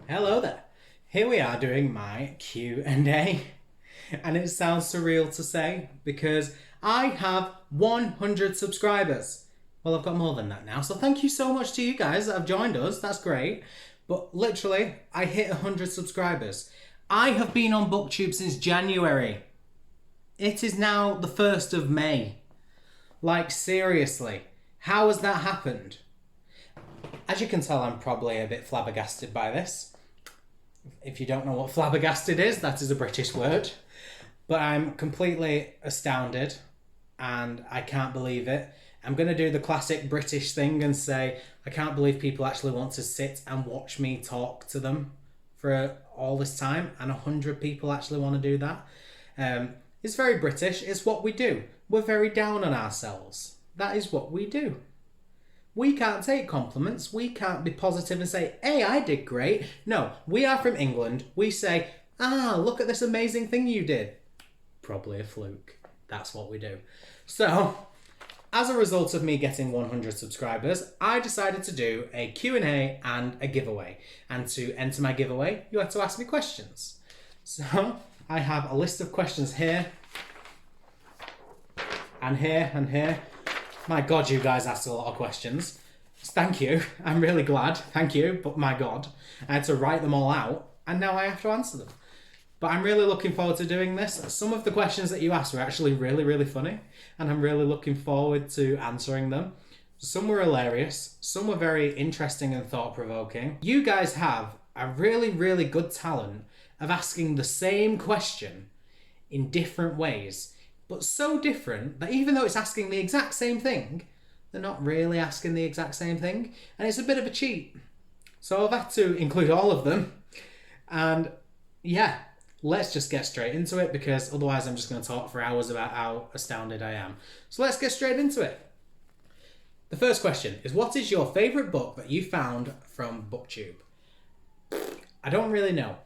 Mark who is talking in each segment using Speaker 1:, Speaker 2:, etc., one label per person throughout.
Speaker 1: Hello there. Here we are doing my Q&A. And it sounds surreal to say because I have 100 subscribers. Well, I've got more than that now. So thank you so much to you guys that have joined us. That's great. But literally, I hit 100 subscribers. I have been on BookTube since January. It is now the 1st of May. Like, seriously, how has that happened? As you can tell, I'm probably a bit flabbergasted by this. If you don't know what flabbergasted is, that is a British word. But I'm completely astounded and I can't believe it. I'm going to do the classic British thing and say, I can't believe people actually want to sit and watch me talk to them for all this time, and 100 people actually want to do that. It's very British. It's what we do. We're very down on ourselves. That is what we do. We can't take compliments. We can't be positive and say, hey, I did great. No, we are from England. We say, look at this amazing thing you did. Probably a fluke. That's what we do. So, as a result of me getting 100 subscribers, I decided to do a Q&A and a giveaway. And to enter my giveaway, you have to ask me questions. So, I have a list of questions here, and here, and here. My God, you guys asked a lot of questions. Thank you. I'm really glad. Thank you. But my God, I had to write them all out and now I have to answer them. But I'm really looking forward to doing this. Some of the questions that you asked were actually really, really funny and I'm really looking forward to answering them. Some were hilarious. Some were very interesting and thought-provoking. You guys have a really, really good talent of asking the same question in different ways. But so different that even though it's asking the exact same thing, they're not really asking the exact same thing. And it's a bit of a cheat. So I've had to include all of them. And yeah, let's just get straight into it because otherwise I'm just going to talk for hours about how astounded I am. So let's get straight into it. The first question is, what is your favourite book that you found from BookTube? I don't really know.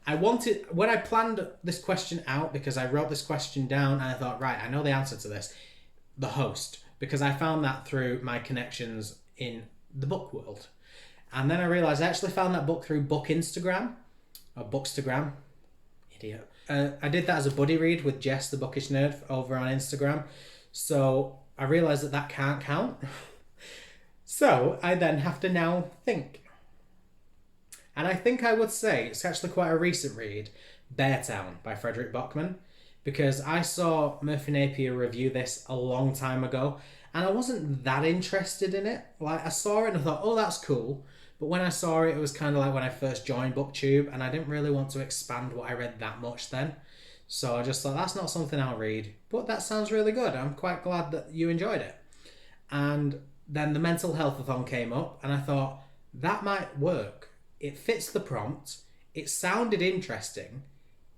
Speaker 1: When I planned this question out, because I wrote this question down and I thought, right, I know the answer to this, the host, because I found that through my connections in the book world. And then I realised I actually found that book through Book Instagram, or Bookstagram, idiot. I did that as a buddy read with Jess, the bookish nerd, over on Instagram. So I realised that can't count. So I then have to now think. And I think I would say it's actually quite a recent read, Beartown by Frederick Bachman, because I saw Murphy Napier review this a long time ago and I wasn't that interested in it. Like, I saw it and I thought, oh, that's cool. But when I saw it, it was kind of like when I first joined BookTube and I didn't really want to expand what I read that much then. So I just thought, that's not something I'll read. But that sounds really good. I'm quite glad that you enjoyed it. And then the mental health-a-thon came up and I thought, that might work. It fits the prompt, it sounded interesting,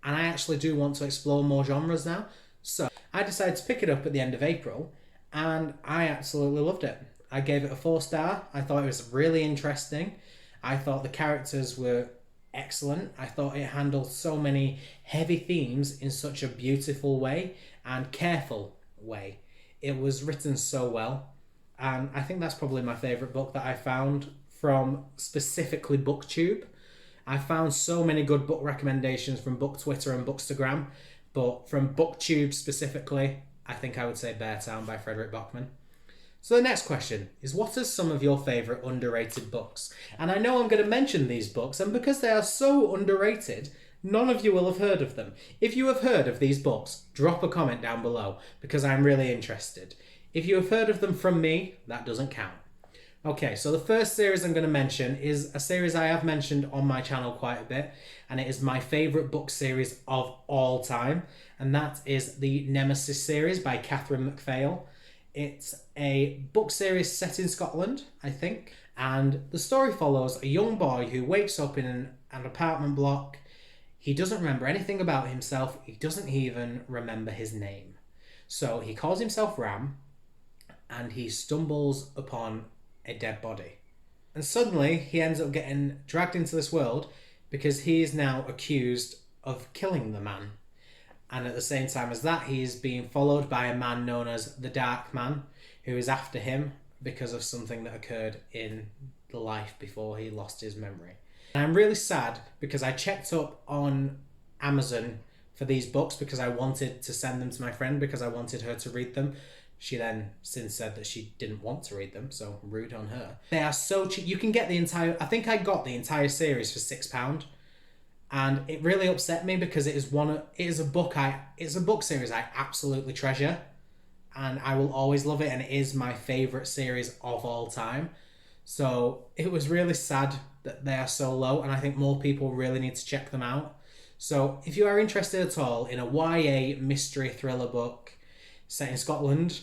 Speaker 1: and I actually do want to explore more genres now. So I decided to pick it up at the end of April, and I absolutely loved it. I gave it a 4-star. I thought it was really interesting. I thought the characters were excellent. I thought it handled so many heavy themes in such a beautiful way and careful way. It was written so well, and I think that's probably my favourite book that I found from specifically BookTube. I found so many good book recommendations from Book Twitter and Bookstagram, but from BookTube specifically, I think I would say Beartown by Frederick Bachman. So the next question is, what are some of your favourite underrated books? And I know I'm going to mention these books, and because they are so underrated, none of you will have heard of them. If you have heard of these books, drop a comment down below, because I'm really interested. If you have heard of them from me, that doesn't count. Okay, so the first series I'm going to mention is a series I have mentioned on my channel quite a bit, and it is my favourite book series of all time, and that is the Nemesis series by Catherine MacPhail. It's a book series set in Scotland, I think, and the story follows a young boy who wakes up in an apartment block. He doesn't remember anything about himself, he doesn't even remember his name. So he calls himself Ram, and he stumbles upon a dead body. And suddenly he ends up getting dragged into this world because he is now accused of killing the man. And at the same time as that, he is being followed by a man known as the Dark Man, who is after him because of something that occurred in the life before he lost his memory. And I'm really sad because I checked up on Amazon for these books because I wanted to send them to my friend because I wanted her to read them. She then since said that she didn't want to read them, so rude on her. They are so cheap. You can get the entire, I think I got the entire series for £6. And it really upset me because it's a book series I absolutely treasure, and I will always love it, and it is my favourite series of all time. So it was really sad that they are so low, and I think more people really need to check them out. So if you are interested at all in a YA mystery thriller book set in Scotland,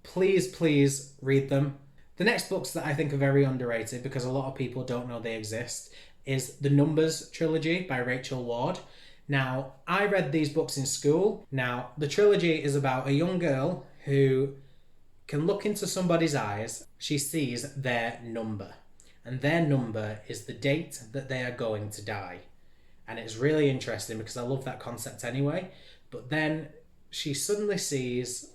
Speaker 1: please read them. The next books that I think are very underrated because a lot of people don't know they exist is the Numbers trilogy by Rachel Ward. Now, I read these books in school. Now, the trilogy is about a young girl who can look into somebody's eyes. She sees their number, and their number is the date that they are going to die. And it's really interesting because I love that concept anyway. But then she suddenly sees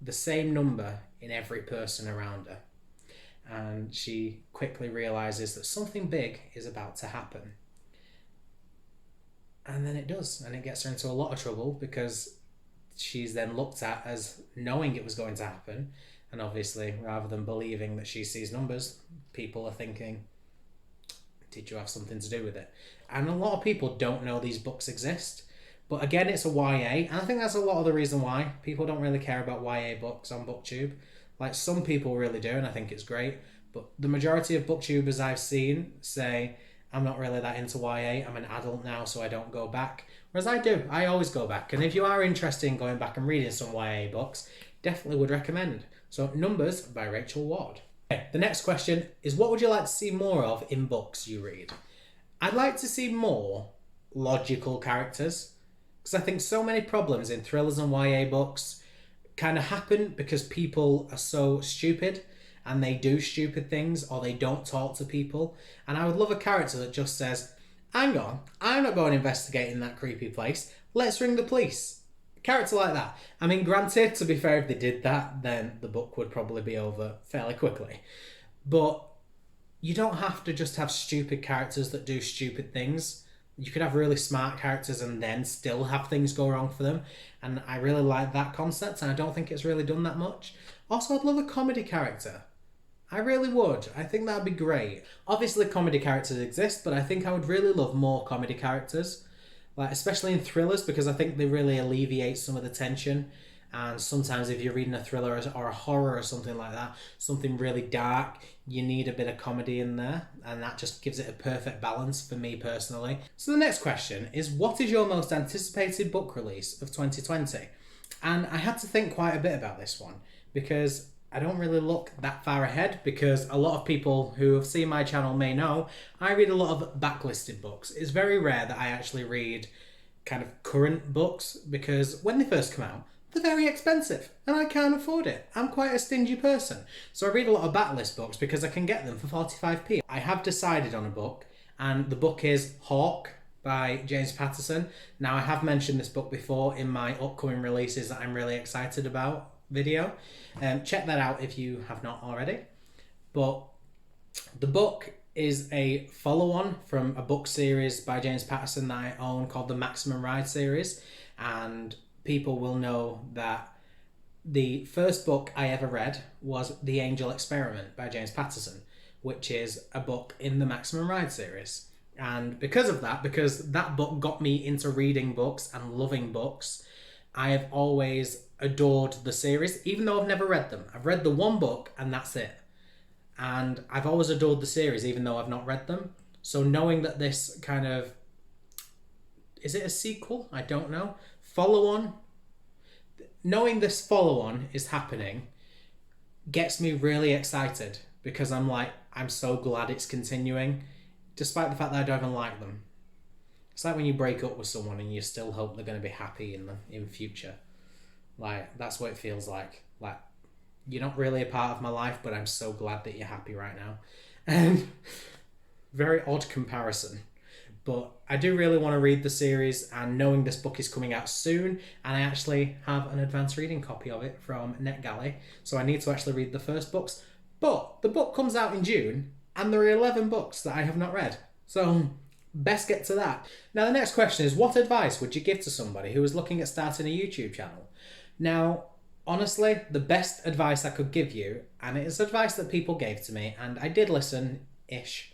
Speaker 1: the same number in every person around her. And she quickly realizes that something big is about to happen. And then it does, and it gets her into a lot of trouble because she's then looked at as knowing it was going to happen. And obviously, rather than believing that she sees numbers, people are thinking, did you have something to do with it? And a lot of people don't know these books exist. But again, it's a YA, and I think that's a lot of the reason why people don't really care about YA books on BookTube. Like, some people really do, and I think it's great. But the majority of BookTubers I've seen say, I'm not really that into YA, I'm an adult now, so I don't go back. Whereas I do, I always go back. And if you are interested in going back and reading some YA books, definitely would recommend. So, Numbers by Rachel Ward. Okay, the next question is, what would you like to see more of in books you read? I'd like to see more logical characters, because I think so many problems in thrillers and YA books kind of happen because people are so stupid and they do stupid things or they don't talk to people. And I would love a character that just says, hang on, I'm not going to investigate in that creepy place. Let's ring the police. A character like that. I mean, granted, to be fair, if they did that, then the book would probably be over fairly quickly. But you don't have to just have stupid characters that do stupid things. You could have really smart characters and then still have things go wrong for them. And I really like that concept, and I don't think it's really done that much. Also, I'd love a comedy character. I really would. I think that'd be great. Obviously, comedy characters exist, but I think I would really love more comedy characters. Like, especially in thrillers, because I think they really alleviate some of the tension. And sometimes if you're reading a thriller or a horror or something like that, something really dark, you need a bit of comedy in there. And that just gives it a perfect balance for me personally. So the next question is, what is your most anticipated book release of 2020? And I had to think quite a bit about this one because I don't really look that far ahead, because a lot of people who have seen my channel may know I read a lot of backlisted books. It's very rare that I actually read kind of current books because when they first come out, they're very expensive and I can't afford it. I'm quite a stingy person. So I read a lot of backlist books because I can get them for 45p. I have decided on a book, and the book is Hawk by James Patterson. Now, I have mentioned this book before in my upcoming releases that I'm really excited about video. Check that out if you have not already. But the book is a follow-on from a book series by James Patterson that I own called the Maximum Ride series, and people will know that the first book I ever read was The Angel Experiment by James Patterson, which is a book in the Maximum Ride series. And because that book got me into reading books and loving books, I have always adored the series, even though I've never read them. I've read the one book and that's it. And I've always adored the series, even though I've not read them. So knowing that this kind of, is it a sequel? I don't know. Follow-on? Knowing this follow-on is happening gets me really excited, because I'm so glad it's continuing, despite the fact that I don't even like them. It's like when you break up with someone and you still hope they're going to be happy in future. Like, that's what it feels like. Like, you're not really a part of my life, but I'm so glad that you're happy right now. And very odd comparison. But I do really want to read the series, and knowing this book is coming out soon, and I actually have an advanced reading copy of it from NetGalley, so I need to actually read the first books. But the book comes out in June, and there are 11 books that I have not read. So, best get to that. Now, the next question is, what advice would you give to somebody who is looking at starting a YouTube channel? Now, honestly, the best advice I could give you, and it is advice that people gave to me, and I did listen-ish,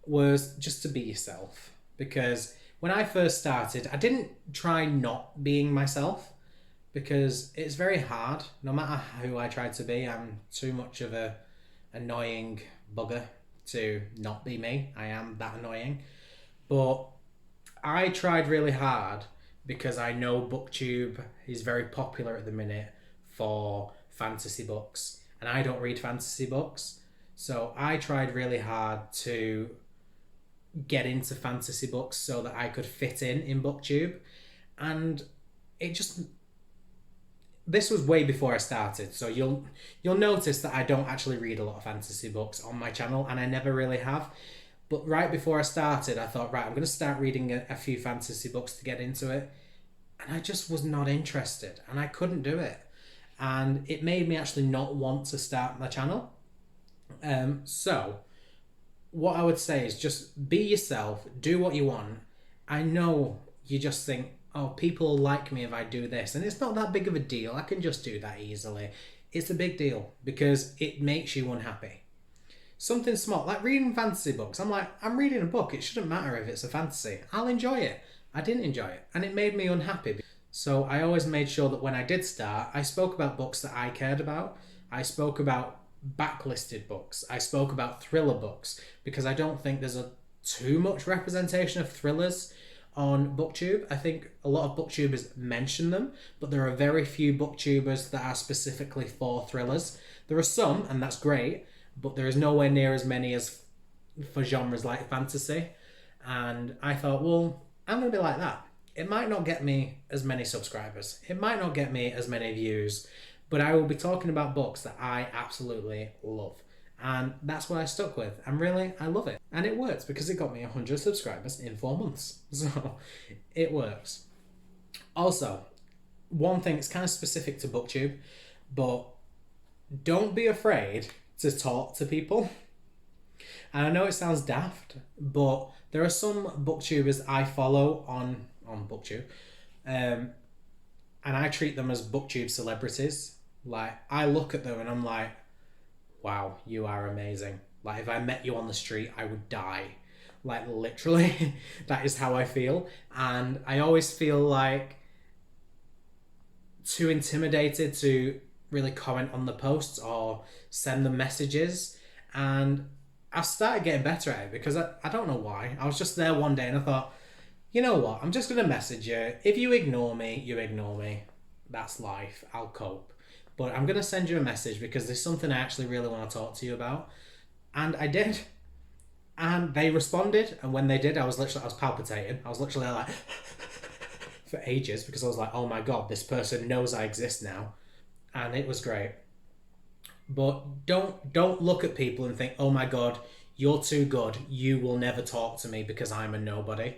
Speaker 1: was just to be yourself. Because when I first started, I didn't try not being myself, because it's very hard. No matter who I tried to be, I'm too much of a annoying bugger to not be me. I am that annoying. But I tried really hard because I know BookTube is very popular at the minute for fantasy books, and I don't read fantasy books. So I tried really hard to get into fantasy books so that I could fit in BookTube. And it just, this was way before I started, so you'll notice that I don't actually read a lot of fantasy books on my channel, and I never really have. But right before I started, I thought, right, I'm going to start reading a few fantasy books to get into it, and I just was not interested, and I couldn't do it, and it made me actually not want to start my channel. So what I would say is just be yourself, do what you want. I know you just think, oh, people will like me if I do this, and it's not that big of a deal. I can just do that easily. It's a big deal because it makes you unhappy. Something small, like reading fantasy books. I'm like, I'm reading a book. It shouldn't matter if it's a fantasy. I'll enjoy it. I didn't enjoy it, and it made me unhappy. So I always made sure that when I did start, I spoke about books that I cared about. I spoke about backlisted books. I spoke about thriller books because I don't think there's too much representation of thrillers on BookTube. I think a lot of BookTubers mention them, but there are very few BookTubers that are specifically for thrillers. There are some, and that's great, but there is nowhere near as many as for genres like fantasy. And I thought, well, I'm going to be like that. It might not get me as many subscribers. It might not get me as many views, but I will be talking about books that I absolutely love. And that's what I stuck with. And really, I love it. And it works because it got me 100 subscribers in 4 months. So it works. Also, one thing, it's kind of specific to BookTube, but don't be afraid to talk to people. And I know it sounds daft, but there are some BookTubers I follow on BookTube, and I treat them as BookTube celebrities. Like, I look at them and I'm like, wow, you are amazing. Like, if I met you on the street, I would die. Like, literally, that is how I feel. And I always feel like too intimidated to really comment on the posts or send them messages. And I've started getting better at it because I don't know why. I was just there one day and I thought, you know what, I'm just going to message you. If you ignore me, you ignore me. That's life. I'll cope. But I'm going to send you a message because there's something I actually really want to talk to you about. And I did. And they responded. And when they did, I was palpitating. I was literally like for ages because I was like, oh my God, this person knows I exist now. And it was great. But don't look at people and think, oh my God, you're too good. You will never talk to me because I'm a nobody.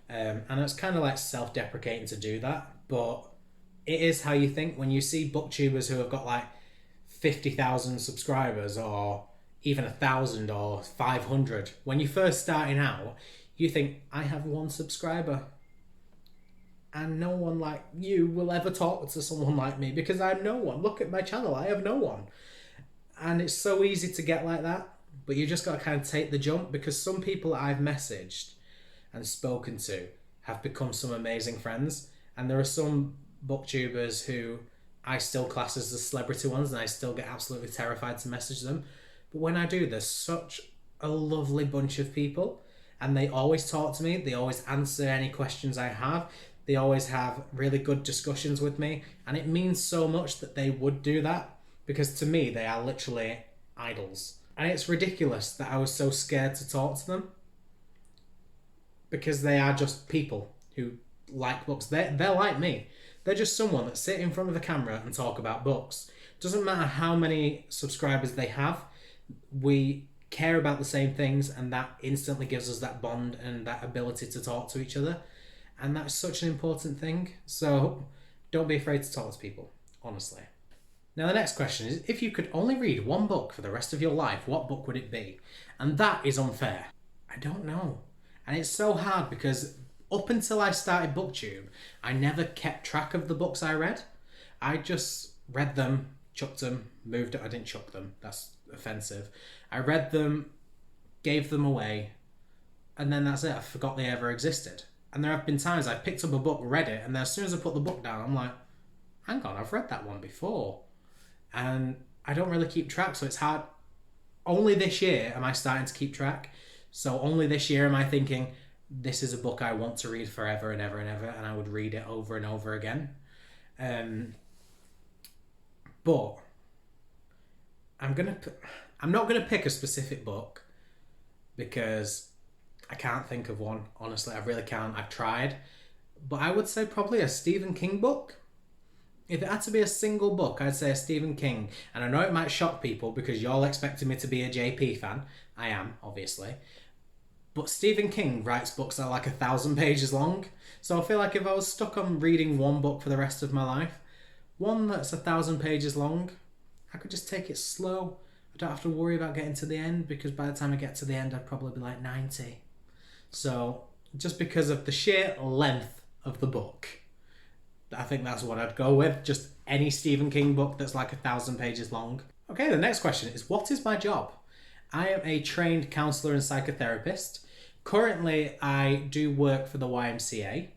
Speaker 1: And it's kind of like self-deprecating to do that, but it is how you think. When you see booktubers who have got like 50,000 subscribers or even 1,000 or 500, when you're first starting out, you think, I have 1 subscriber. And no one like you will ever talk to someone like me because I'm no one. Look at my channel, I have no one. And it's so easy to get like that, but you just got to kind of take the jump because some people I've messaged and spoken to have become some amazing friends, and there are some booktubers who I still class as the celebrity ones and I still get absolutely terrified to message them, but when I do, there's such a lovely bunch of people and they always talk to me, they always answer any questions I have, they always have really good discussions with me, and it means so much that they would do that because to me they are literally idols. And it's ridiculous that I was so scared to talk to them because they are just people who like books. They're like me. They're just someone that sit in front of a camera and talk about books. Doesn't matter how many subscribers they have, we care about the same things, and that instantly gives us that bond and that ability to talk to each other. And that's such an important thing. So don't be afraid to talk to people, honestly. Now the next question is, if you could only read 1 book for the rest of your life, what book would it be? And that is unfair. I don't know. And it's so hard because up until I started BookTube, I never kept track of the books I read. I just read them, chucked them, moved it. I didn't chuck them. That's offensive. I read them, gave them away, and then that's it. I forgot they ever existed. And there have been times I've picked up a book, read it, and then as soon as I put the book down, I'm like, hang on, I've read that one before. And I don't really keep track, so it's hard. Only this year am I starting to keep track. So only this year am I thinking, this is a book I want to read forever and ever and ever, and I would read it over and over again. But I'm not gonna pick a specific book because I can't think of one. Honestly, I really can't. I've tried, but I would say probably a Stephen King book. If it had to be a single book, I'd say a Stephen King. And I know it might shock people because you're all expecting me to be a JP fan. I am, obviously. But Stephen King writes books that are like 1,000 pages long. So I feel like if I was stuck on reading one book for the rest of my life, one that's 1,000 pages long, I could just take it slow. I don't have to worry about getting to the end because by the time I get to the end, I'd probably be like 90. So just because of the sheer length of the book, I think that's what I'd go with. Just any Stephen King book that's like 1,000 pages long. Okay, the next question is, what is my job? I am a trained counsellor and psychotherapist. Currently, I do work for the YMCA.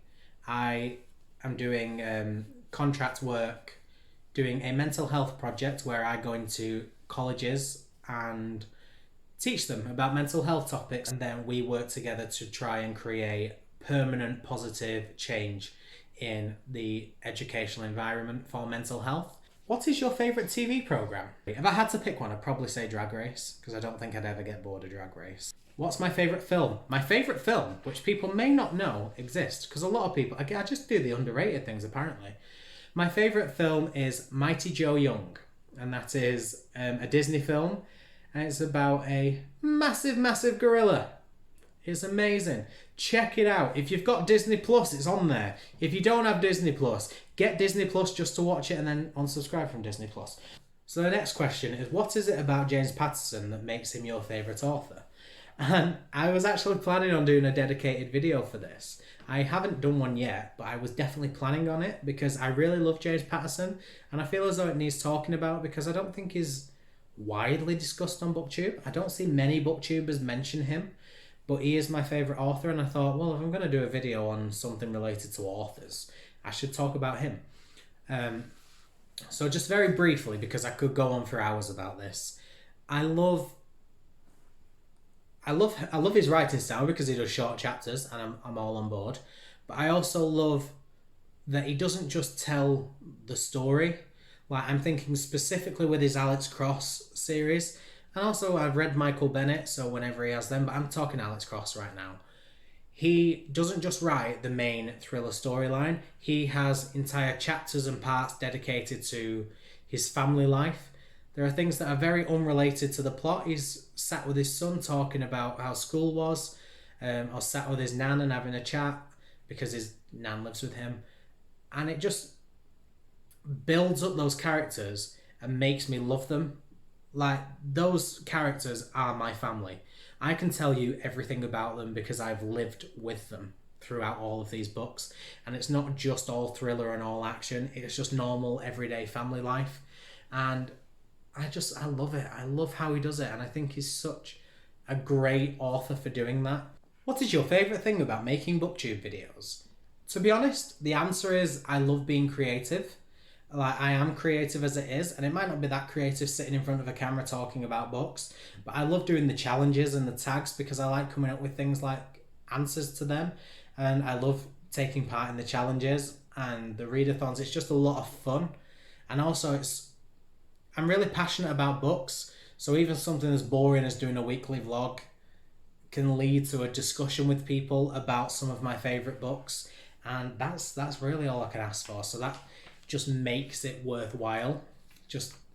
Speaker 1: I am doing contract work, doing a mental health project where I go into colleges and teach them about mental health topics, and then we work together to try and create permanent positive change in the educational environment for mental health. What is your favourite TV programme? If I had to pick one, I'd probably say Drag Race, because I don't think I'd ever get bored of Drag Race. What's my favourite film? My favourite film, which people may not know exists, because a lot of people, I just do the underrated things apparently. My favourite film is Mighty Joe Young, and that is a Disney film, and it's about a massive, massive gorilla. It's amazing. Check it out. If you've got Disney Plus, it's on there. If you don't have Disney Plus, get Disney Plus just to watch it and then unsubscribe from Disney Plus. So the next question is, what is it about James Patterson that makes him your favourite author? And I was actually planning on doing a dedicated video for this. I haven't done one yet, but I was definitely planning on it because I really love James Patterson and I feel as though it needs talking about because I don't think he's widely discussed on BookTube. I don't see many BookTubers mention him. But he is my favourite author, and I thought, well, if I'm going to do a video on something related to authors, I should talk about him. So just very briefly, because I could go on for hours about this, I love his writing style because he does short chapters, and I'm all on board. But I also love that he doesn't just tell the story. Like I'm thinking specifically with his Alex Cross series. And also, I've read Michael Bennett, so whenever he has them, but I'm talking Alex Cross right now. He doesn't just write the main thriller storyline. He has entire chapters and parts dedicated to his family life. There are things that are very unrelated to the plot. He's sat with his son talking about how school was, or sat with his nan and having a chat because his nan lives with him. And it just builds up those characters and makes me love them. Like, those characters are my family. I can tell you everything about them because I've lived with them throughout all of these books. And it's not just all thriller and all action. It's just normal, everyday family life. And I love it. I love how he does it. And I think he's such a great author for doing that. What is your favourite thing about making BookTube videos? To be honest, the answer is I love being creative. Like, I am creative as it is, and it might not be that creative sitting in front of a camera talking about books, but I love doing the challenges and the tags because I like coming up with things like answers to them, and I love taking part in the challenges and the readathons. It's just a lot of fun, and also I'm really passionate about books, so even something as boring as doing a weekly vlog can lead to a discussion with people about some of my favourite books, and that's really all I can ask for. So that just makes it worthwhile.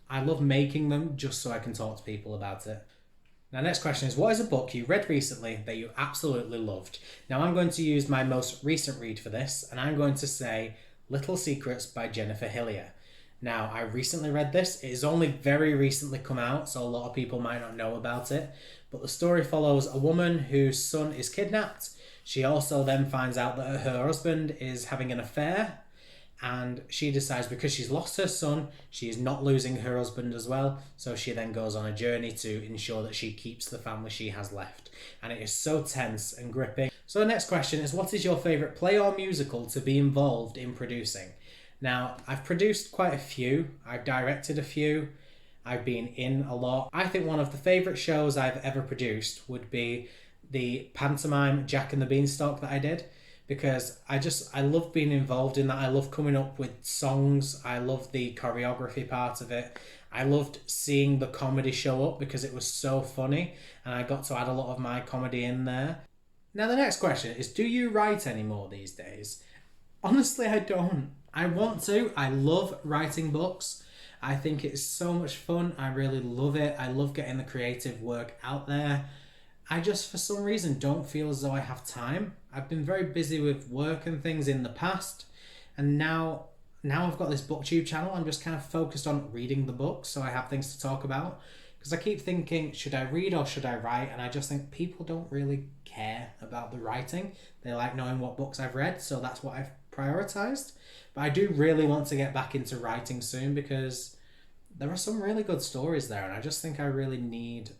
Speaker 1: I love making them just so I can talk to people about it. Now, next question is, what is a book you read recently that you absolutely loved? Now, I'm going to use my most recent read for this, and I'm going to say Little Secrets by Jennifer Hillier. Now, I recently read this. It has only very recently come out, so a lot of people might not know about it. But the story follows a woman whose son is kidnapped. She also then finds out that her husband is having an affair, and she decides, because she's lost her son, she is not losing her husband as well. So she then goes on a journey to ensure that she keeps the family she has left. And it is so tense and gripping. So the next question is, what is your favourite play or musical to be involved in producing? Now, I've produced quite a few. I've directed a few. I've been in a lot. I think one of the favourite shows I've ever produced would be the pantomime Jack and the Beanstalk that I did, because I love being involved in that. I love coming up with songs. I love the choreography part of it. I loved seeing the comedy show up because it was so funny, and I got to add a lot of my comedy in there. Now the next question is, do you write anymore these days? Honestly, I don't. I want to. I love writing books. I think it's so much fun. I really love it. I love getting the creative work out there. I just, for some reason, don't feel as though I have time. I've been very busy with work and things in the past, and now I've got this booktube channel. I'm just kind of focused on reading the books, so I have things to talk about. Because I keep thinking, should I read or should I write? And I just think people don't really care about the writing. They like knowing what books I've read, so that's what I've prioritized. But I do really want to get back into writing soon, because there are some really good stories there, and I just think I really need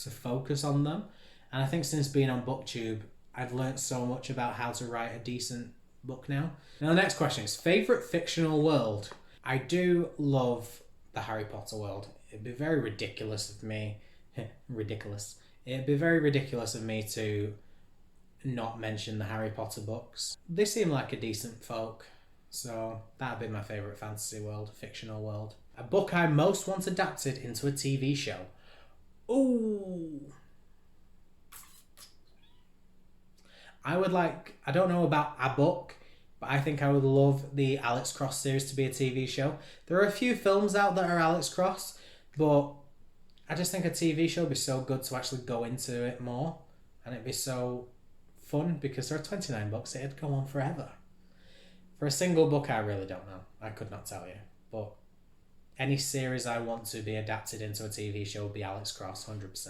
Speaker 1: to focus on them. And I think since being on booktube, I've learnt so much about how to write a decent book now. Now the next question is, favourite fictional world? I do love the Harry Potter world. It'd be very ridiculous of me It'd be very ridiculous of me to not mention the Harry Potter books. They seem like a decent folk, so that'd be my favourite fantasy world, fictional world. A book I most want adapted into a TV show. Ooh. I don't know about a book, but I think I would love the Alex Cross series to be a TV show. There are a few films out that are Alex Cross, but I just think a TV show would be so good to actually go into it more, and it'd be so fun because there are 29 books. It'd go on forever. For a single book, I really don't know. I could not tell you. But any series I want to be adapted into a TV show would be Alex Cross, 100%.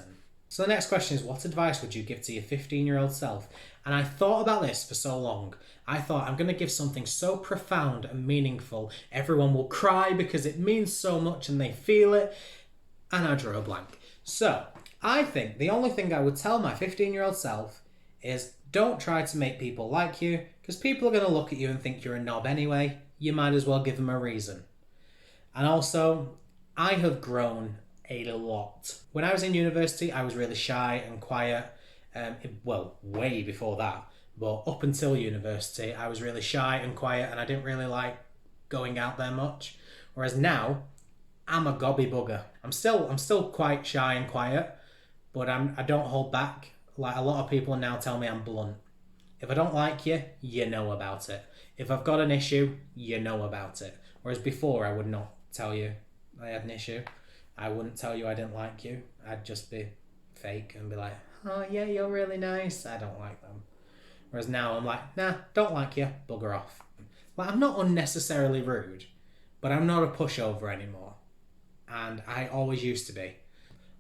Speaker 1: So the next question is, what advice would you give to your 15-year-old self? And I thought about this for so long. I thought, I'm going to give something so profound and meaningful. Everyone will cry because it means so much and they feel it. And I drew a blank. So I think the only thing I would tell my 15-year-old self is, don't try to make people like you, because people are going to look at you and think you're a knob anyway. You might as well give them a reason. And also, I have grown a lot. When I was in university, I was really shy and quiet. Way before that. But up until university, I was really shy and quiet, and I didn't really like going out there much. Whereas now, I'm a gobby bugger. I'm still quite shy and quiet, but I don't hold back. Like, a lot of people now tell me I'm blunt. If I don't like you, you know about it. If I've got an issue, you know about it. Whereas before, I would not tell you I had an issue. I wouldn't tell you I didn't like you. I'd just be fake and be like, oh yeah, you're really nice. I don't like them. Whereas now I'm like, nah, don't like you, bugger off. Like, I'm not unnecessarily rude, but I'm not a pushover anymore. And I always used to be.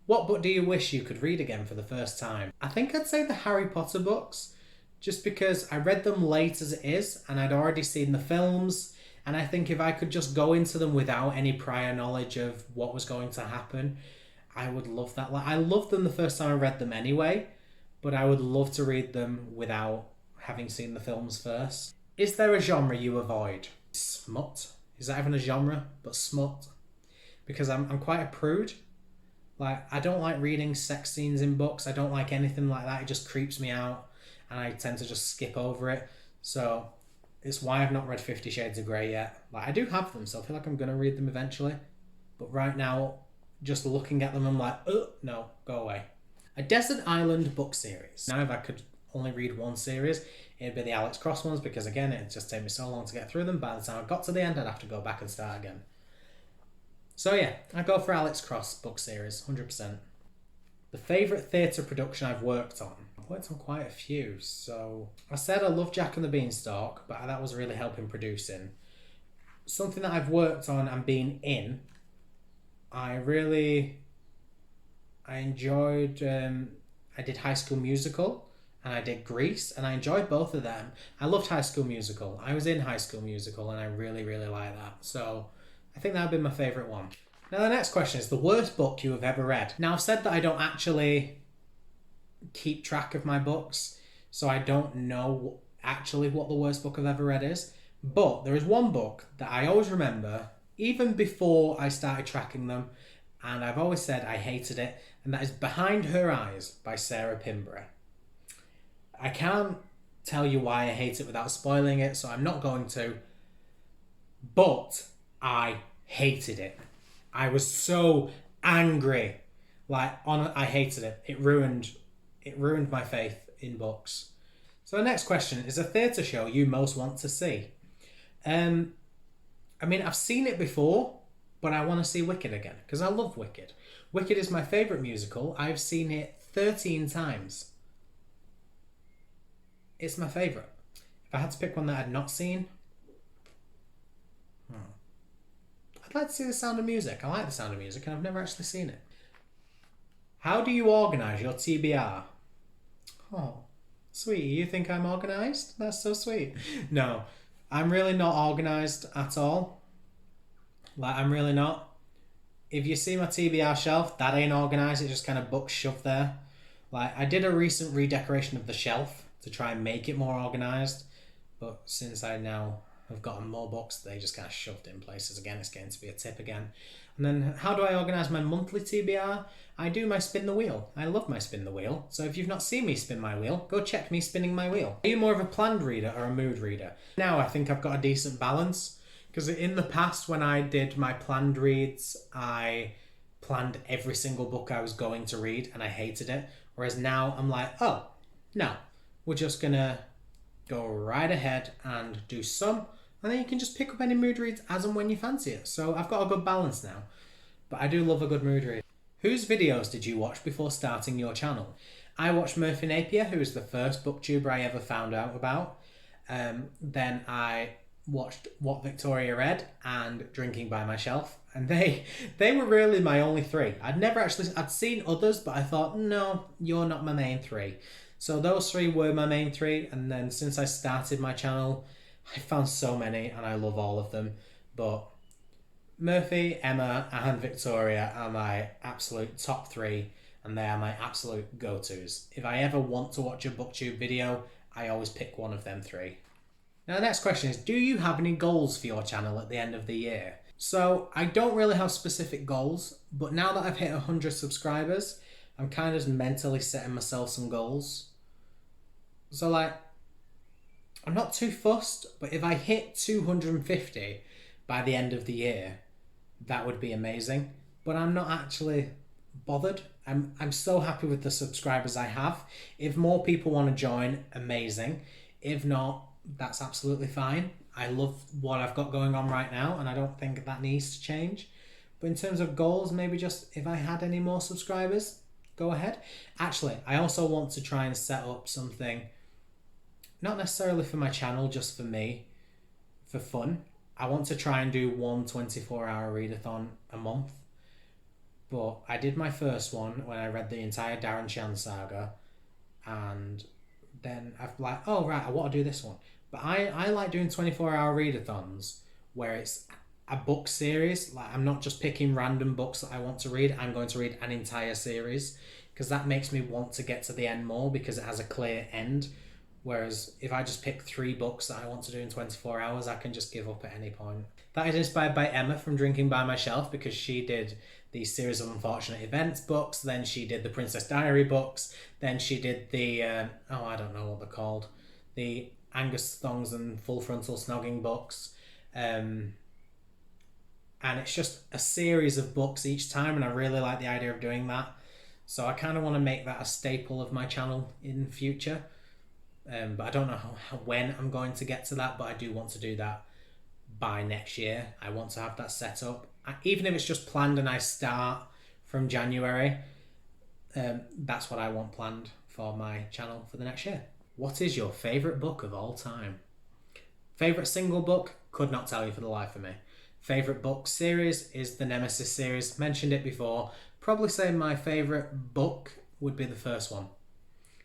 Speaker 1: What book do you wish you could read again for the first time? I think I'd say the Harry Potter books, just because I read them late as it is, and I'd already seen the films, and I think if I could just go into them without any prior knowledge of what was going to happen, I would love that. Like, I loved them the first time I read them anyway, but I would love to read them without having seen the films first. Is there a genre you avoid? Smut? Is that even a genre? But smut? Because I'm quite a prude. Like, I don't like reading sex scenes in books. I don't like anything like that. It just creeps me out, and I tend to just skip over it. So it's why I've not read 50 Shades of Grey yet. Like, I do have them, so I feel like I'm going to read them eventually. But right now, just looking at them, I'm like, oh, no, go away. A desert island book series. Now, if I could only read one series, it'd be the Alex Cross ones, because again, it'd just take me so long to get through them. By the time I got to the end, I'd have to go back and start again. So yeah, I go for Alex Cross book series, 100%. The favourite theatre production I've worked on? I've worked on quite a few, so I said I love Jack and the Beanstalk, but that was really helping producing. something that I've worked on and been in, I enjoyed. I did High School Musical and I did Grease, and I enjoyed both of them. I loved High School Musical. I was in High School Musical, and I really, really like that. So I think that would be my favourite one. Now the next question is the worst book you have ever read. Now I've said that I don't actually keep track of my books, so I don't know actually what the worst book I've ever read is. But there is one book that I always remember, even before I started tracking them, and I've always said I hated it, and that is Behind Her Eyes by Sarah Pinborough. I can't tell you why I hate it without spoiling it, so I'm not going to. But I hated it. I was so angry. I hated it. It ruined my faith in books. So the next question is a theatre show you most want to see. I've seen it before, but I want to see Wicked again because I love Wicked. Wicked is my favourite musical. I've seen it 13 times. It's my favourite. If I had to pick one that I'd not seen, I'd like to see The Sound of Music. I like The Sound of Music and I've never actually seen it. How do you organise your TBR? Oh, sweetie, you think I'm organised? That's so sweet. No, I'm really not organised at all. I'm really not. If you see my TBR shelf, that ain't organised. It's just kind of books shoved there. I did a recent redecoration of the shelf to try and make it more organised. But since I now have gotten more books, they just kind of shoved in places again. It's getting to be a tip again. And then how do I organise my monthly TBR? I do my spin the wheel. I love my spin the wheel. So if you've not seen me spin my wheel, go check me spinning my wheel. Are you more of a planned reader or a mood reader? Now I think I've got a decent balance. Because in the past when I did my planned reads, I planned every single book I was going to read and I hated it. Whereas now I'm like, oh, no. We're just going to go right ahead and do some. And then you can just pick up any mood reads as and when you fancy it. So I've got a good balance now. But I do love a good mood read. Whose videos did you watch before starting your channel? I watched Murphy Napier, who was the first booktuber I ever found out about. Then I watched What Victoria Read and Drinking by Myself. And they were really my only three. I'd seen others, but I thought, no, you're not my main three. So those three were my main three, and then since I started my channel, I found so many, and I love all of them. But Murphy, Emma, and Victoria are my absolute top three, and they are my absolute go-tos. If I ever want to watch a booktube video, I always pick one of them three. Now the next question is, do you have any goals for your channel at the end of the year? So I don't really have specific goals, but now that I've hit 100 subscribers, I'm kind of mentally setting myself some goals. So I'm not too fussed, but if I hit 250 by the end of the year, that would be amazing. But I'm not actually bothered. I'm so happy with the subscribers I have. If more people want to join, amazing. If not, that's absolutely fine. I love what I've got going on right now, and I don't think that needs to change. But in terms of goals, maybe just if I had any more subscribers, go ahead. Actually, I also want to try and set up something, not necessarily for my channel, just for me, for fun. I want to try and do one 24-hour readathon a month. But I did my first one when I read the entire Darren Shan saga, and then I've oh right, I want to do this one. But I like doing 24-hour readathons where it's a book series. I'm not just picking random books that I want to read. I'm going to read an entire series because that makes me want to get to the end more because it has a clear end. Whereas if I just pick 3 books that I want to do in 24 hours, I can just give up at any point. That is inspired by Emma from Drinking by Myself because she did the Series of Unfortunate Events books, then she did the Princess Diary books, then she did the, I don't know what they're called, the Angus Thongs and Full Frontal Snogging books. And it's just a series of books each time, and I really like the idea of doing that. So I kind of want to make that a staple of my channel in the future. But I don't know when I'm going to get to that, but I do want to do that by next year. I want to have that set up. Even if it's just planned and I start from January, that's what I want planned for my channel for the next year. What is your favourite book of all time? Favourite single book? Could not tell you for the life of me. Favourite book series is the Nemesis series. Mentioned it before. Probably say my favourite book would be the first one.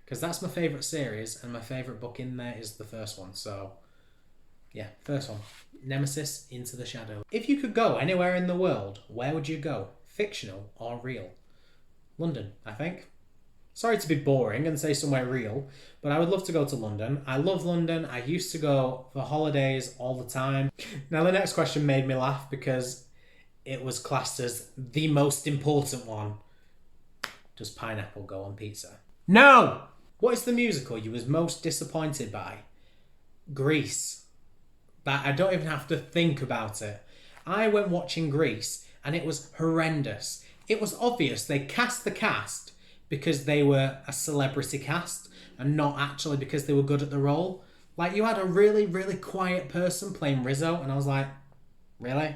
Speaker 1: Because that's my favourite series, and my favourite book in there is the first one. So, yeah, first one. Nemesis, Into the Shadow. If you could go anywhere in the world, where would you go? Fictional or real? London, I think. Sorry to be boring and say somewhere real, but I would love to go to London. I love London. I used to go for holidays all the time. Now, the next question made me laugh because it was classed as the most important one. Does pineapple go on pizza? No! What is the musical you was most disappointed by? Grease. That I don't even have to think about it. I went watching Grease and it was horrendous. It was obvious they cast the cast because they were a celebrity cast and not actually because they were good at the role. Like, you had a really, really quiet person playing Rizzo and I was like, really?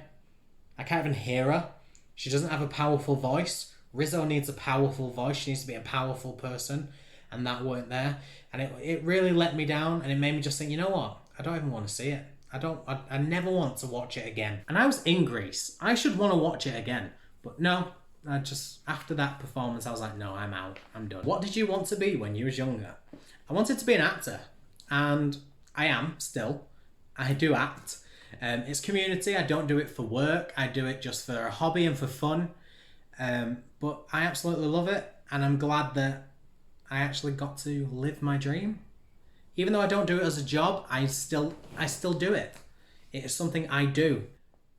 Speaker 1: I can't even hear her. She doesn't have a powerful voice. Rizzo needs a powerful voice. She needs to be a powerful person. And that weren't there. And it really let me down. And it made me just think, you know what? I don't even want to see it. I never want to watch it again. And I was in Greece. I should want to watch it again. But no, after that performance, I was like, no, I'm out. I'm done. What did you want to be when you was younger? I wanted to be an actor. And I am still. I do act. It's Community. I don't do it for work. I do it just for a hobby and for fun. But I absolutely love it. And I'm glad that I actually got to live my dream. Even though I don't do it as a job, I still do it. It is something I do.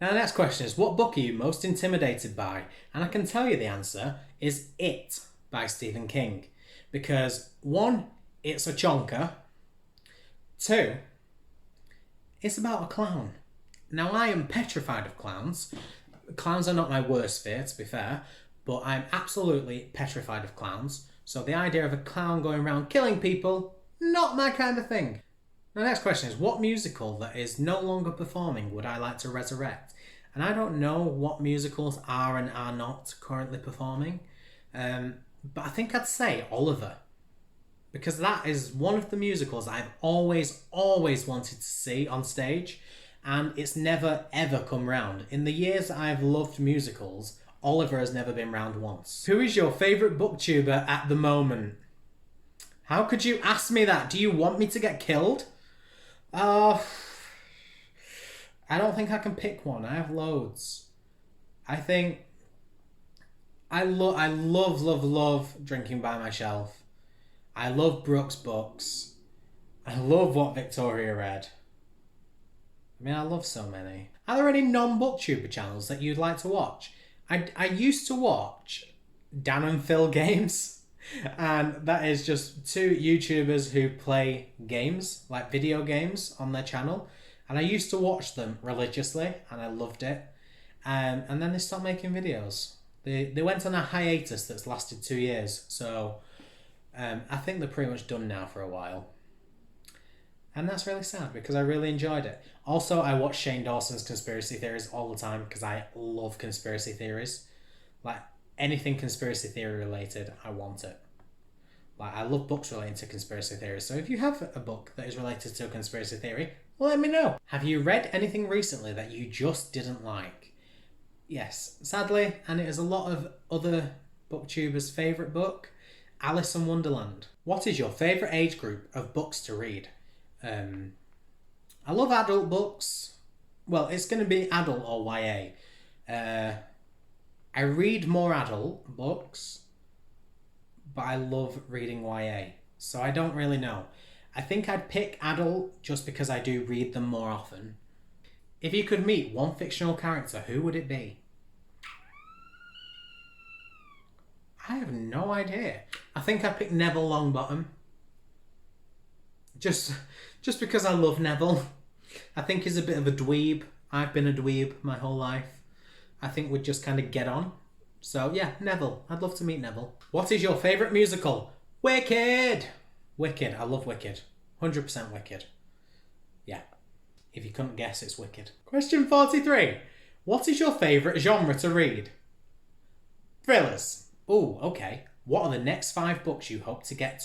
Speaker 1: Now the next question is, what book are you most intimidated by? And I can tell you the answer is It by Stephen King. Because 1, it's a chonker. 2, it's about a clown. Now I am petrified of clowns. Clowns are not my worst fear, to be fair, but I'm absolutely petrified of clowns. So the idea of a clown going around killing people, not my kind of thing. The next question is, what musical that is no longer performing would I like to resurrect? And I don't know what musicals are and are not currently performing, but I think I'd say Oliver. Because that is one of the musicals I've always wanted to see on stage, and it's never ever come round. In the years I've loved musicals, Oliver has never been round once. Who is your favourite booktuber at the moment? How could you ask me that? Do you want me to get killed? I don't think I can pick one. I have loads. I think I love Drinking by Myself. I love Brooks' books. I love What Victoria Read. I mean, I love so many. Are there any non-booktuber channels that you'd like to watch? I used to watch Dan and Phil Games, and that is just 2 YouTubers who play games, like video games, on their channel. And I used to watch them religiously, and I loved it. And then they stopped making videos. They went on a hiatus that's lasted 2 years, so I think they're pretty much done now for a while. And that's really sad because I really enjoyed it. Also, I watch Shane Dawson's conspiracy theories all the time because I love conspiracy theories. Like, anything conspiracy theory related, I want it. Like, I love books relating to conspiracy theories. So if you have a book that is related to a conspiracy theory, let me know. Have you read anything recently that you just didn't like? Yes, sadly, and it is a lot of other booktubers' favourite book, Alice in Wonderland. What is your favourite age group of books to read? I love adult books. Well, it's going to be adult or YA. I read more adult books, but I love reading YA. So I don't really know. I think I'd pick adult just because I do read them more often. If you could meet one fictional character, who would it be? I have no idea. I think I'd pick Neville Longbottom. Just because I love Neville. I think he's a bit of a dweeb. I've been a dweeb my whole life. I think we'd just kind of get on. So yeah, Neville. I'd love to meet Neville. What is your favourite musical? Wicked! Wicked. I love Wicked. 100% Wicked. Yeah. If you couldn't guess, it's Wicked. Question 43. What is your favourite genre to read? Thrillers. Ooh, okay. What are the next 5 books you hope to get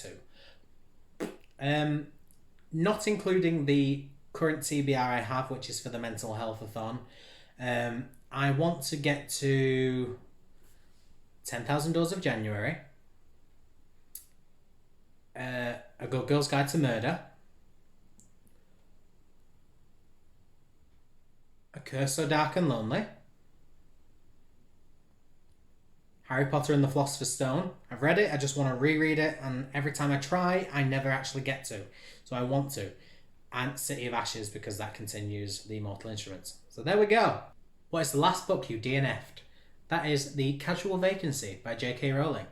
Speaker 1: to? Not including the current TBR I have, which is for the mental health-a-thon. I want to get to 10,000 Doors of January, A Good Girl's Guide to Murder, A Curse So Dark and Lonely, Harry Potter and the Philosopher's Stone. I've read it, I just want to reread it, and every time I try, I never actually get to. So I want to. And City of Ashes, because that continues the Immortal Instruments. So there we go. What is the last book you DNF'd? That is The Casual Vacancy by J.K. Rowling.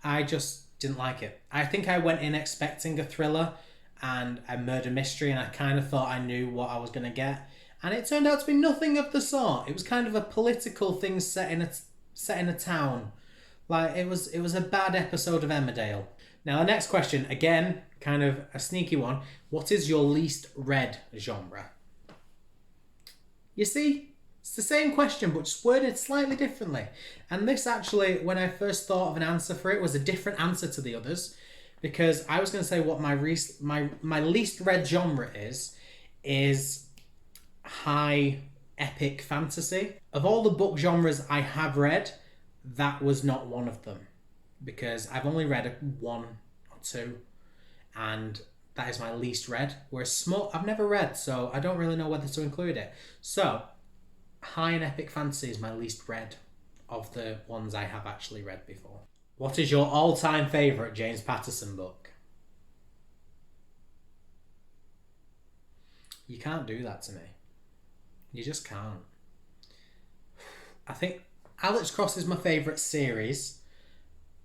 Speaker 1: I just didn't like it. I think I went in expecting a thriller and a murder mystery, and I kind of thought I knew what I was going to get. And it turned out to be nothing of the sort. It was kind of a political thing set in a town. Like, it was a bad episode of Emmerdale. Now, the next question, again, kind of a sneaky one. What is your least read genre? You see, it's the same question, but just worded slightly differently. And this actually, when I first thought of an answer for it, was a different answer to the others. Because I was going to say what my least read genre is high epic fantasy. Of all the book genres I have read, that was not one of them. Because I've only read one or two, and that is my least read. Whereas small, I've never read, so I don't really know whether to include it. So, high and epic fantasy is my least read of the ones I have actually read before. What is your all-time favourite James Patterson book? You can't do that to me. You just can't. I think Alex Cross is my favourite series,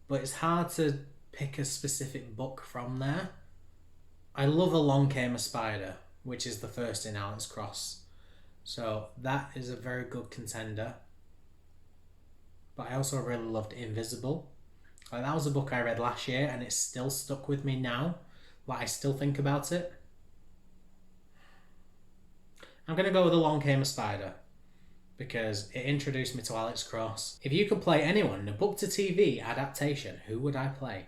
Speaker 1: but it's hard to pick a specific book from there. I love Along Came a Spider, which is the first in Alex Cross. So that is a very good contender. But I also really loved Invisible. Like, that was a book I read last year and it's still stuck with me now. Like, I still think about it. I'm going to go with Along Came a Spider because it introduced me to Alex Cross. If you could play anyone in a book-to-TV adaptation, who would I play?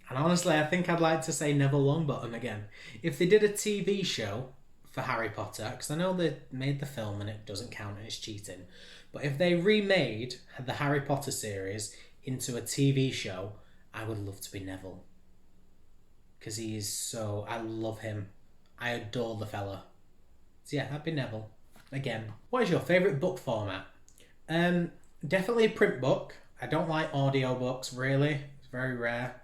Speaker 1: And honestly, I think I'd like to say Neville Longbottom again. If they did a TV show for Harry Potter, because I know they made the film and it doesn't count and it's cheating, but if they remade the Harry Potter series into a TV show, I would love to be Neville. Because he is so... I love him. I adore the fella. So yeah, that'd be Neville. Again. What is your favourite book format? Definitely a print book. I don't like audiobooks, really. It's very rare.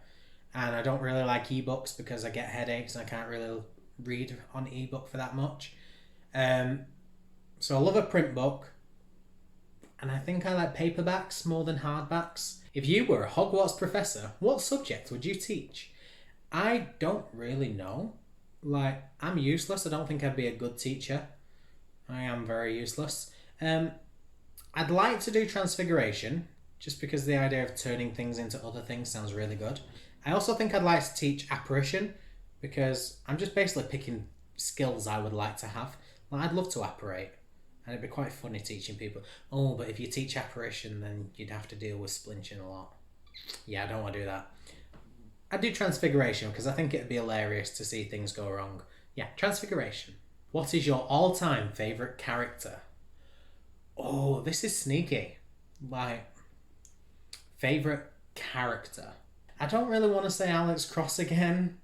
Speaker 1: And I don't really like ebooks because I get headaches and I can't really read on ebook for that much. So I love a print book. And I think I like paperbacks more than hardbacks. If you were a Hogwarts professor, what subject would you teach? I don't really know. Like, I'm useless. I don't think I'd be a good teacher. I am very useless. I'd like to do Transfiguration, just because the idea of turning things into other things sounds really good. I also think I'd like to teach Apparition, because I'm just basically picking skills I would like to have. Like, I'd love to apparate, and it'd be quite funny teaching people. Oh, but if you teach Apparition, then you'd have to deal with splinching a lot. Yeah, I don't want to do that. I'd do Transfiguration, because I think it'd be hilarious to see things go wrong. Yeah, Transfiguration. What is your all-time favourite character? Oh, this is sneaky. Like, favourite character. I don't really want to say Alex Cross again,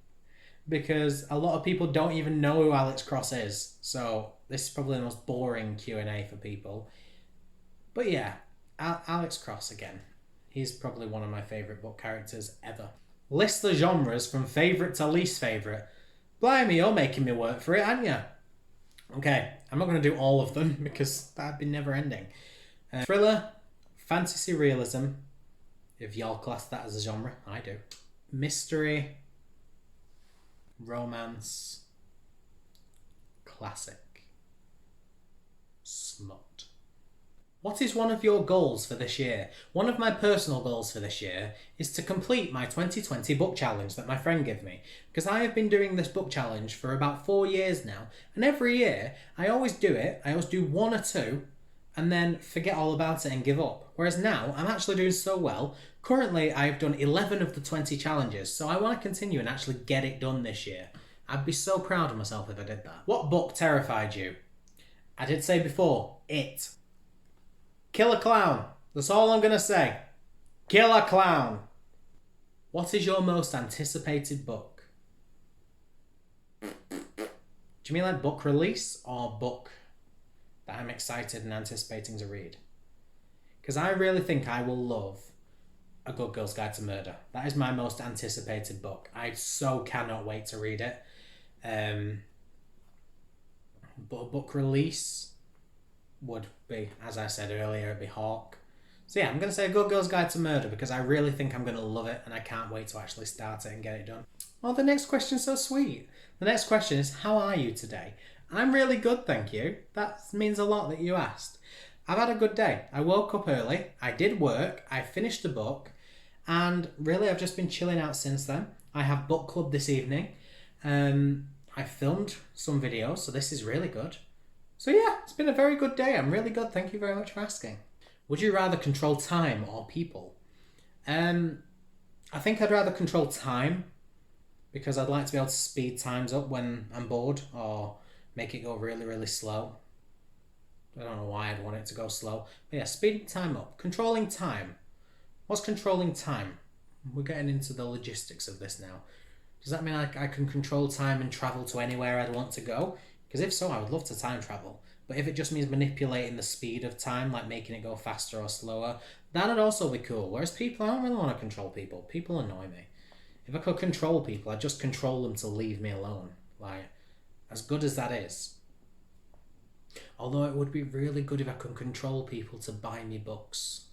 Speaker 1: because a lot of people don't even know who Alex Cross is. So this is probably the most boring Q&A for people. But yeah, Alex Cross again. He's probably one of my favourite book characters ever. List the genres from favourite to least favourite. Blimey, you're making me work for it, aren't you? Okay, I'm not going to do all of them because that'd be never ending. Thriller, fantasy realism, if y'all class that as a genre, I do. Mystery, romance, classic, smut. What is one of your goals for this year? One of my personal goals for this year is to complete my 2020 book challenge that my friend gave me. Because I have been doing this book challenge for about 4 years now. And every year, I always do it. I always do one or two and then forget all about it and give up. Whereas now, I'm actually doing so well. Currently, I've done 11 of the 20 challenges. So I want to continue and actually get it done this year. I'd be so proud of myself if I did that. What book terrified you? I did say before, It. Killer Clown. That's all I'm going to say. Killer Clown. What is your most anticipated book? Do you mean like book release or book that I'm excited and anticipating to read? Because I really think I will love A Good Girl's Guide to Murder. That is my most anticipated book. I so cannot wait to read it. But a book release would be, as I said earlier, it'd be Hawk. So yeah, I'm going to say A Good Girl's Guide to Murder because I really think I'm going to love it and I can't wait to actually start it and get it done. Well, the next question's so sweet. The next question is, how are you today? I'm really good, thank you. That means a lot that you asked. I've had a good day. I woke up early, I did work, I finished the book, and really I've just been chilling out since then. I have book club this evening. I filmed some videos, so this is really good. So yeah, it's been a very good day. I'm really good. Thank you very much for asking. Would you rather control time or people? I think I'd rather control time because I'd like to be able to speed times up when I'm bored or make it go really, really slow. I don't know why I'd want it to go slow. But yeah, speeding time up. Controlling time. What's controlling time? We're getting into the logistics of this now. Does that mean I can control time and travel to anywhere I'd want to go? Because if so, I would love to time travel. But if it just means manipulating the speed of time, like making it go faster or slower, that'd also be cool. Whereas people, I don't really want to control people. People annoy me. If I could control people, I'd just control them to leave me alone. Like, as good as that is. Although it would be really good if I could control people to buy me books.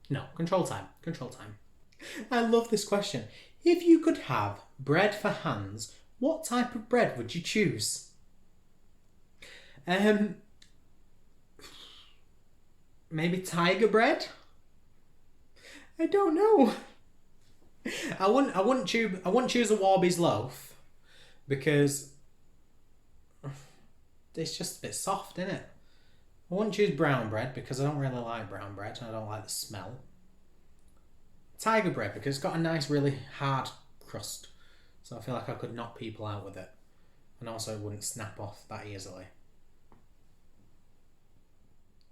Speaker 1: No, control time. Control time. I love this question. If you could have bread for hands, what type of bread would you choose? Maybe tiger bread? I don't know. I wouldn't choose a Warby's loaf because it's just a bit soft, isn't it? I wouldn't choose brown bread because I don't really like brown bread and I don't like the smell. Tiger bread because it's got a nice, really hard crust. So I feel like I could knock people out with it. And also it wouldn't snap off that easily.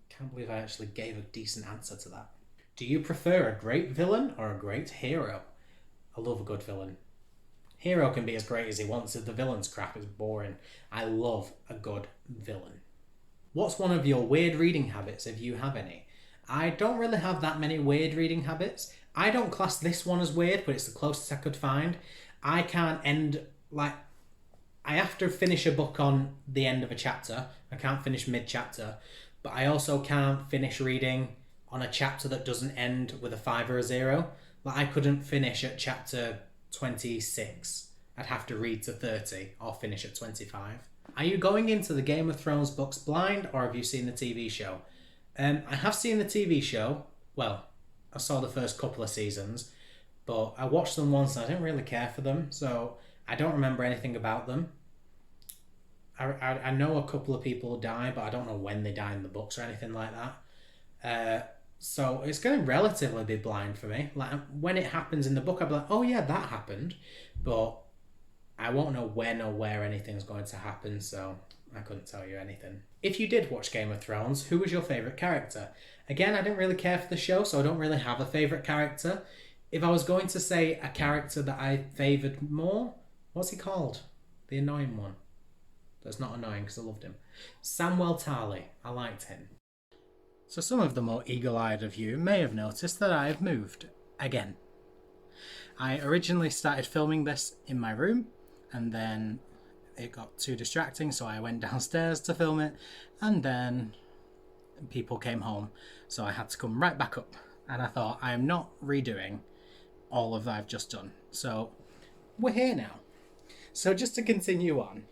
Speaker 1: Can't believe I actually gave a decent answer to that. Do you prefer a great villain or a great hero? I love a good villain. Hero can be as great as he wants. If the villain's crap, it's boring. I love a good villain. What's one of your weird reading habits, if you have any? I don't really have that many weird reading habits. I don't class this one as weird, but it's the closest I could find. I can't end, like, I have to finish a book on the end of a chapter. I can't finish mid-chapter. But I also can't finish reading on a chapter that doesn't end with a 5 or a 0. Like, I couldn't finish at chapter 26. I'd have to read to 30 or finish at 25. Are you going into the Game of Thrones books blind or have you seen the TV show? I have seen the TV show. Well, I saw the first couple of seasons, but I watched them once and I didn't really care for them, so I don't remember anything about them. I know a couple of people die, but I don't know when they die in the books or anything like that. So it's going to relatively be blind for me. Like, when it happens in the book, I'll be like, oh yeah, that happened. But I won't know when or where anything's going to happen, so I couldn't tell you anything. If you did watch Game of Thrones, who was your favourite character? Again, I didn't really care for the show, so I don't really have a favourite character. If I was going to say a character that I favoured more, what's he called? The annoying one. That's not annoying because I loved him. Samwell Tarly. I liked him. So some of the more eagle-eyed of you may have noticed that I have moved again. I originally started filming this in my room and then it got too distracting, so I went downstairs to film it, and then people came home, so I had to come right back up. And I thought, I am not redoing all of that I've just done. So we're here now. So just to continue on,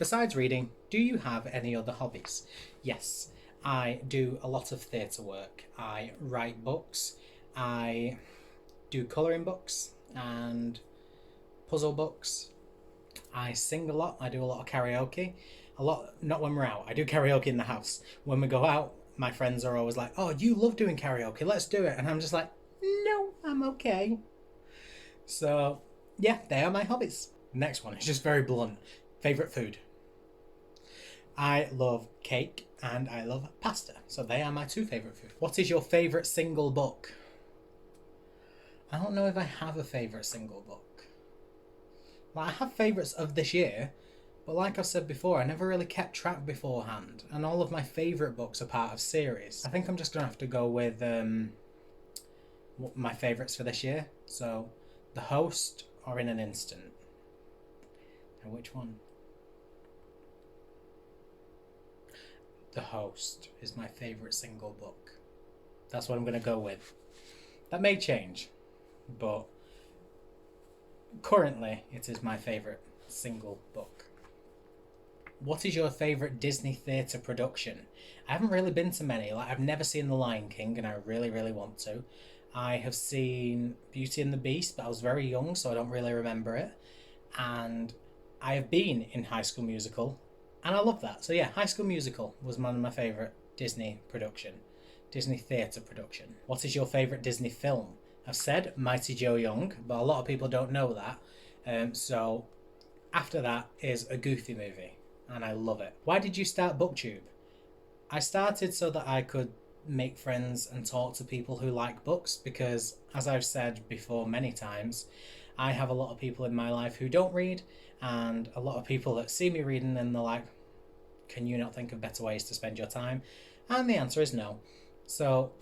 Speaker 1: besides reading, do you have any other hobbies? Yes, I do a lot of theatre work. I write books, I do colouring books and puzzle books. I sing a lot. I do a lot of karaoke. A lot, not when we're out. I do karaoke in the house. When we go out, my friends are always like, oh, you love doing karaoke, let's do it. And I'm just like, no, I'm okay. So Yeah, they are my hobbies. Next one is just very blunt. Favourite food? I love cake and I love pasta. So they are my two favourite foods. What is your favourite single book? I don't know if I have a favourite single book. Like, I have favourites of this year, but like I've said before, I never really kept track beforehand, and all of my favourite books are part of series. I think I'm just going to have to go with my favourites for this year. So, The Host or In an Instant. Now, which one? The Host is my favourite single book. That's what I'm going to go with. That may change, but currently it is my favourite single book. What is your favourite Disney theatre production? I haven't really been to many. Like, I've never seen The Lion King, and I really, really want to. I have seen Beauty and the Beast, but I was very young, so I don't really remember it. And I have been in High School Musical, and I love that. So yeah, High School Musical was one of my favourite Disney theatre production. What is your favourite Disney film? I've said Mighty Joe Young, but a lot of people don't know that. So after that is A Goofy Movie, and I love it. Why did you start BookTube? I started so that I could make friends and talk to people who like books, because as I've said before many times, I have a lot of people in my life who don't read, and a lot of people that see me reading and they're like, can you not think of better ways to spend your time? And the answer is no. So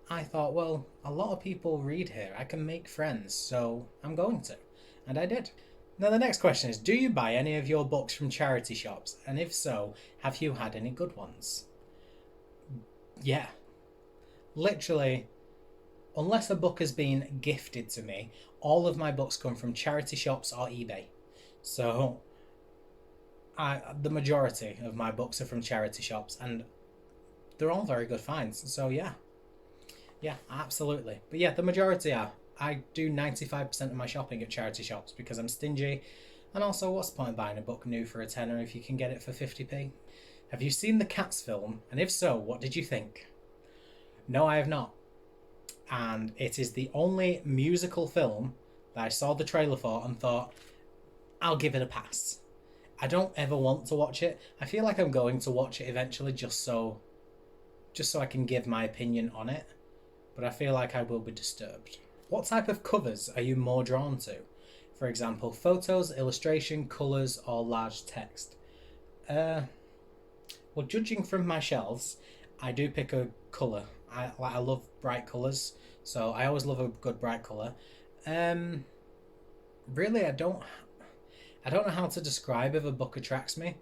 Speaker 1: I thought, well, a lot of people read here. I can make friends, so I'm going to. And I did. Now the next question is, do you buy any of your books from charity shops? And if so, have you had any good ones? Yeah. Literally, unless a book has been gifted to me, all of my books come from charity shops or eBay. So the majority of my books are from charity shops, and they're all very good finds. So yeah, absolutely. But yeah, the majority are. I do 95% of my shopping at charity shops because I'm stingy, and also, what's the point of buying a book new for a tenner if you can get it for 50p? Have you seen the Cats film? And if so, what did you think? No, I have not. And it is the only musical film that I saw the trailer for and thought, I'll give it a pass. I don't ever want to watch it. I feel like I'm going to watch it eventually just so I can give my opinion on it. But I feel like I will be disturbed. What type of covers are you more drawn to? For example, photos, illustration, colours, or large text? Well, judging from my shelves, I do pick a colour. I love bright colours, so I always love a good bright colour. Really, I don't know how to describe if a book attracts me.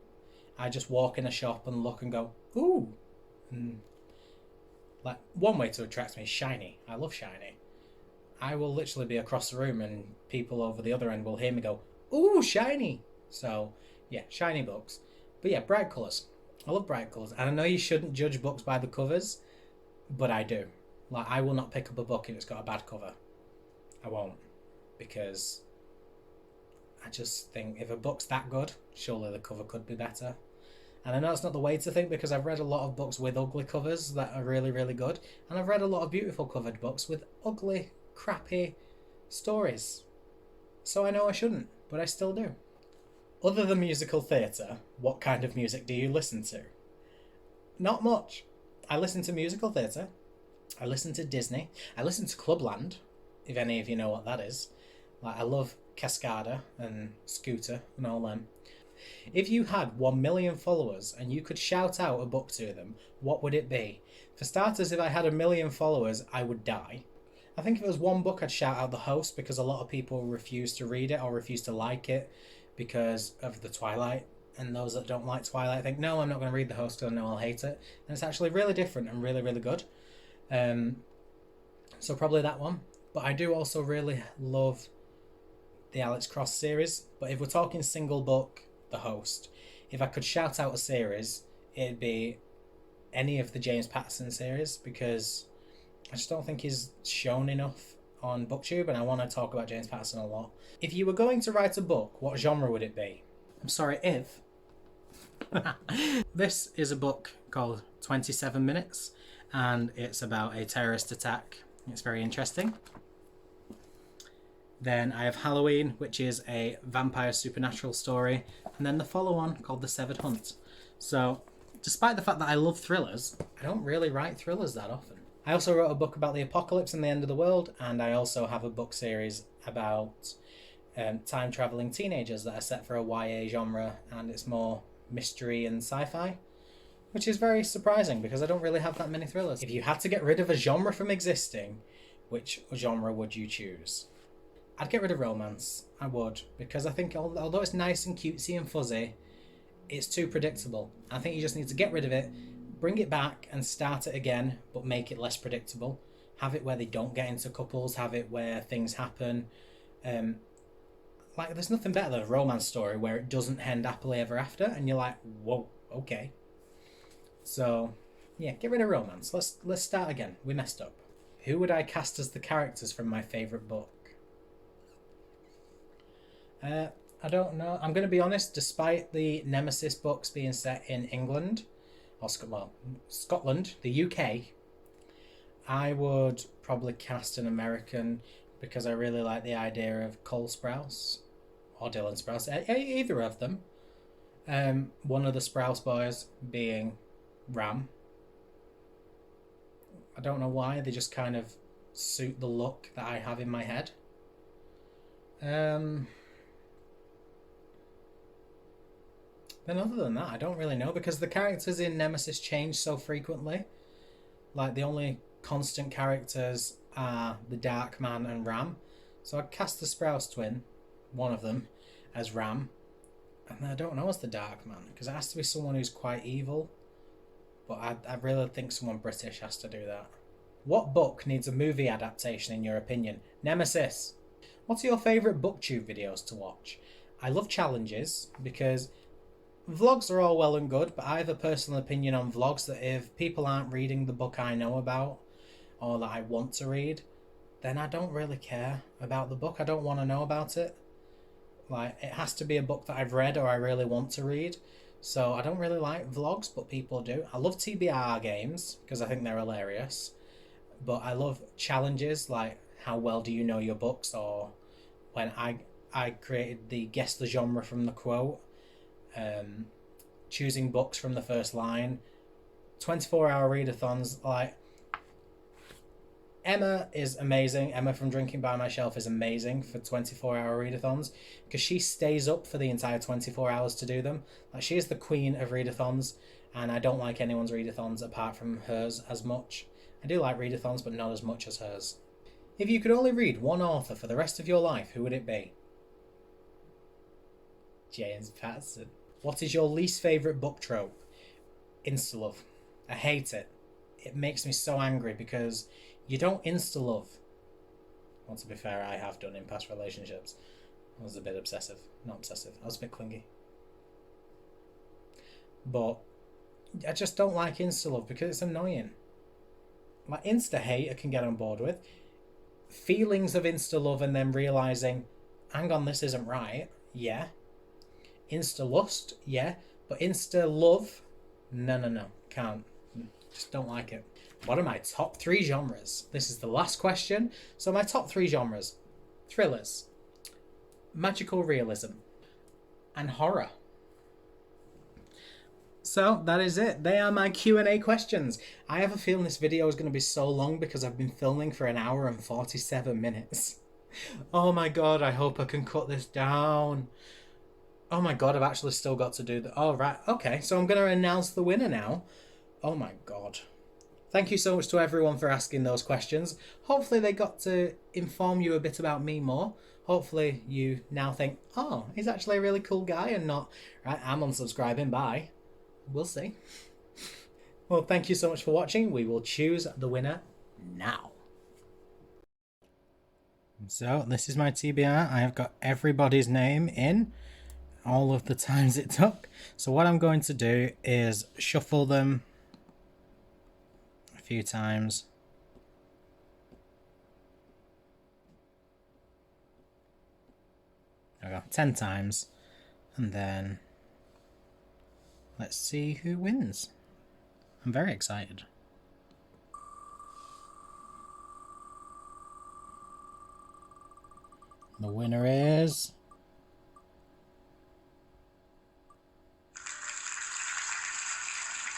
Speaker 1: I just walk in a shop and look and go, ooh. Like, one way to attract me is shiny. I love shiny. I will literally be across the room and people over the other end will hear me go, ooh, shiny. So, yeah, shiny books. But yeah, bright colours. I love bright colours. And I know you shouldn't judge books by the covers, but I do. Like, I will not pick up a book if it's got a bad cover. I won't. Because I just think if a book's that good, surely the cover could be better. And I know it's not the way to think, because I've read a lot of books with ugly covers that are really, really good. And I've read a lot of beautiful covered books with ugly, crappy stories. So I know I shouldn't, but I still do. Other than musical theatre, what kind of music do you listen to? Not much. I listen to musical theatre. I listen to Disney. I listen to Clubland, if any of you know what that is. Like, I love Cascada and Scooter and all them. If you had 1 million followers and you could shout out a book to them, what would it be? For starters, if I had 1 million followers, I would die. I think if it was one book, I'd shout out The Host, because a lot of people refuse to read it or refuse to like it because of the Twilight. And those that don't like Twilight think, no, I'm not going to read The Host because I know I'll hate it. And it's actually really different and really, really good. So probably that one. But I do also really love the Alex Cross series. But if we're talking single book, The Host. If I could shout out a series, it'd be any of the James Patterson series, because I just don't think he's shown enough on BookTube, and I want to talk about James Patterson a lot. If you were going to write a book, what genre would it be? I'm sorry, if. This is a book called 27 Minutes, and it's about a terrorist attack. It's very interesting. Then I have Halloween, which is a vampire supernatural story, and then the follow-on called The Severed Hunt. So, despite the fact that I love thrillers, I don't really write thrillers that often. I also wrote a book about the apocalypse and the end of the world, and I also have a book series about time-traveling teenagers that are set for a YA genre, and it's more mystery and sci-fi, which is very surprising because I don't really have that many thrillers. If you had to get rid of a genre from existing, which genre would you choose? I'd get rid of romance. I would, because I think although it's nice and cutesy and fuzzy, it's too predictable. I think you just need to get rid of it, bring it back and start it again, but make it less predictable. Have it where they don't get into couples, have it where things happen. Like, there's nothing better than a romance story where it doesn't end happily ever after, and you're like, whoa, okay. So, yeah, get rid of romance. Let's start again. We messed up. Who would I cast as the characters from my favourite book? I don't know. I'm going to be honest, despite the Nemesis books being set in England, or Scotland, the UK, I would probably cast an American because I really like the idea of Cole Sprouse or Dylan Sprouse, either of them. One of the Sprouse boys being Ram. I don't know why, they just kind of suit the look that I have in my head. Then other than that, I don't really know because the characters in Nemesis change so frequently. Like, the only constant characters are the Dark Man and Ram. So I'd cast the Sprouse twin, one of them, as Ram. And I don't know as the Dark Man because it has to be someone who's quite evil. But I really think someone British has to do that. What book needs a movie adaptation in your opinion? Nemesis. What's your favourite booktube videos to watch? I love challenges because vlogs are all well and good, but I have a personal opinion on vlogs that if people aren't reading the book I know about or that I want to read, then I don't really care about the book. I don't want to know about it. Like, it has to be a book that I've read or I really want to read. So I don't really like vlogs, but people do. I love TBR games because I think they're hilarious. But I love challenges like how well do you know your books, or when I created the guess the genre from the quote, choosing books from the first line, 24-hour readathons. Like, Emma is amazing. Emma from Drinking by My Shelf is amazing for 24-hour readathons because she stays up for the entire 24 hours to do them. Like, she is the queen of readathons, and I don't like anyone's readathons apart from hers as much. I do like readathons, but not as much as hers. If you could only read one author for the rest of your life, who would it be? James Patterson. What is your least favourite book trope? Insta-love. I hate it. It makes me so angry because you don't insta-love. Well, to be fair, I have done in past relationships. I was a bit obsessive. Not obsessive. I was a bit clingy. But I just don't like insta-love because it's annoying. Like, insta-hate I can get on board with. Feelings of insta-love and then realising, hang on, this isn't right. Yeah. Insta-lust, yeah. But insta-love, no. Can't. Just don't like it. What are my top 3 genres? This is the last question. So my top 3 genres: thrillers, magical realism, and horror. So that is it. They are my Q&A questions. I have a feeling this video is going to be so long because I've been filming for 1 hour and 47 minutes. Oh my god, I hope I can cut this down. Oh my god, I've actually still got to do that. Oh, right. Okay, so I'm going to announce the winner now. Oh my god. Thank you so much to everyone for asking those questions. Hopefully they got to inform you a bit about me more. Hopefully you now think, oh, he's actually a really cool guy and not, right, I'm unsubscribing, bye. We'll see. Well, thank you so much for watching. We will choose the winner now. So this is my TBR. I have got everybody's name in, all of the times it took. So what I'm going to do is shuffle them a few times. There we go, 10 times. And then let's see who wins. I'm very excited. The winner is...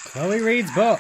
Speaker 1: Chloe Reed's book.